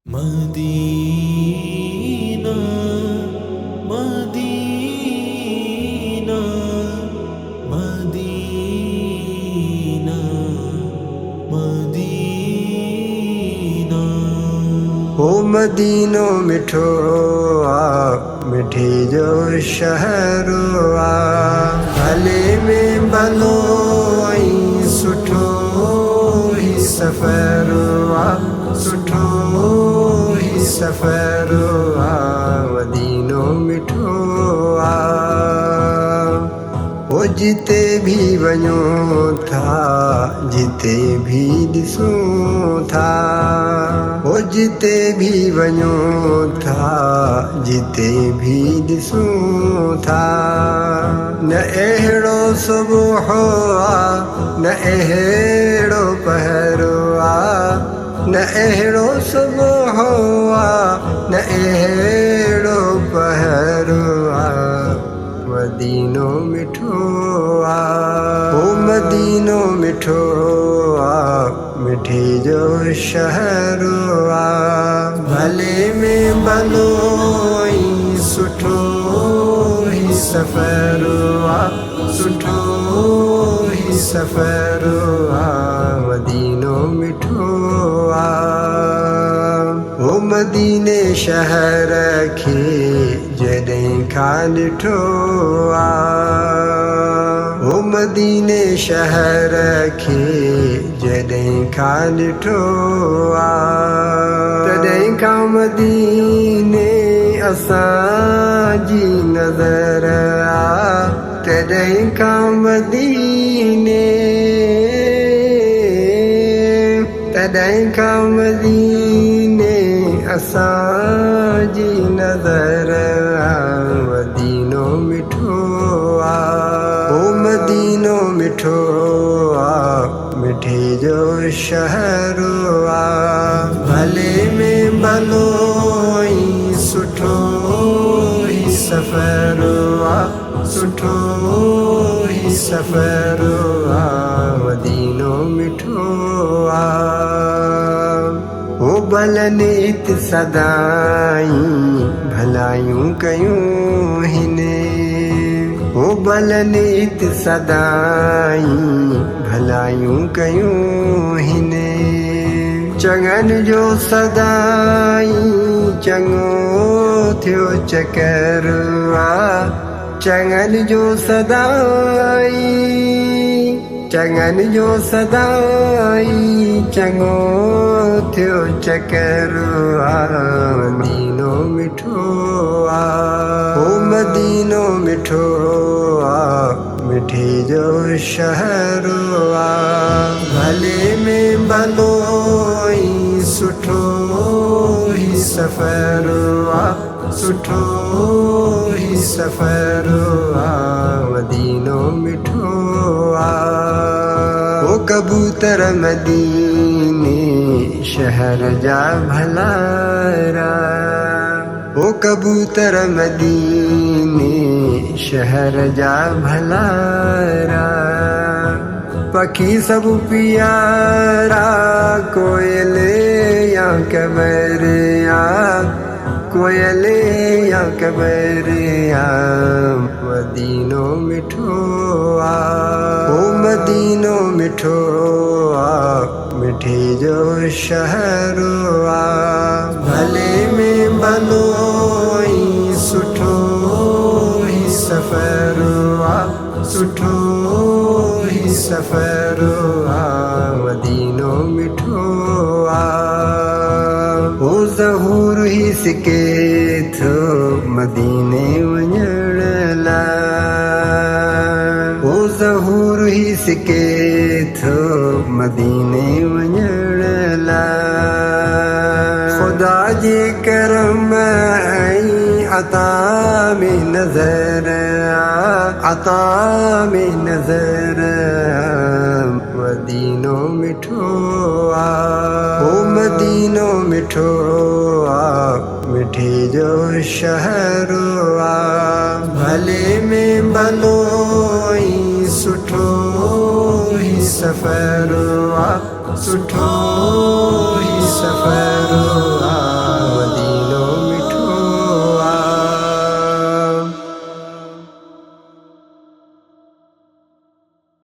मदीना मदीना मदीना मदीना। ओ मदीनो मिठो आ मिठी जो शहरो आ, भले में भलो ऐं सुठो ही सफ़रो आ, सुठो ही सफ़रो आ। मदीनो मिठो आ ओ जिते भी वञो था, जिते भी ॾिसूं था, ओ जिते भी वञो था, जिते भी ॾिसूं था। न अहिड़ो सुबुह आ, न अहिड़ो पहरो आ, न अहिड़ो सुबुह आ, न अहिड़ो पहरो आ। मदीनो मिठो आ ओ मदीनो मिठो आ, मिठी जो शहरो आ, भले में भलो ऐं सुठो ही सफ़रो आ, सुठो ही सफ़रो आ। मदीनो मिठो आ ओ मदीने शहर खे जॾहिं खां ॾिठो आ, ओ मदीने शहर खे जॾहिं खां ॾिठो आ, तॾहिं खां मदीने असांजी नज़र आ, तॾहिं खां मदीने, तॾहिं खां मदीने असांजी नज़र आ। मदीनो मिठो आ ओ मदीनो मिठो आ, मिठी जो शहरो आ, भले में भलो ऐं सुठो ही सफ़रो आ, सुठो ही सफ़रो आ। मदीनो मिठो आ ओ भलनीत सदाई भलायूं कयूं हिने, ओ भलनीत सदाई भलायूं कयूं हिने। चङनि जो सदाई चङो थियो चकर आ, चङनि जो सदाई, चङनि जो सदाई चङो थियो चकर आ। मदीनो मिठो आ ओ मदीनो मिठो आ, मिठी जो शहरो आ, भले में भलो ऐं सुठो ही सफ़रो आ, सुठो ही सफ़रो आ। मदीनो मिठो आ ओ कबूतर मदीने शहर जा भलारा, ओ कबूतर मदीने शहर जा भलारा। पखी सब प्यारा कोयले या कबरिया, कोयले या कबरिया। मदीनो मिठो आ ओ मदीनो मिठो आ, मिठी जो शहरो आ, भले में भलो ऐं सुठो ही सफ़रो आ, सुठो ही सफ़रो आ। मदीनो मिठो आ ओ ज़हूर ही सिके थो मदीने वञण लाइ, ओ ज़हूर ही सिके थो मदीने वञण लाइ। ख़ुदा जे करम ऐं अता में नज़र आ, अता में नज़र आ। मदीनो मिठो आ ओ मदीनो मिठो आ, मिठी जो शहरो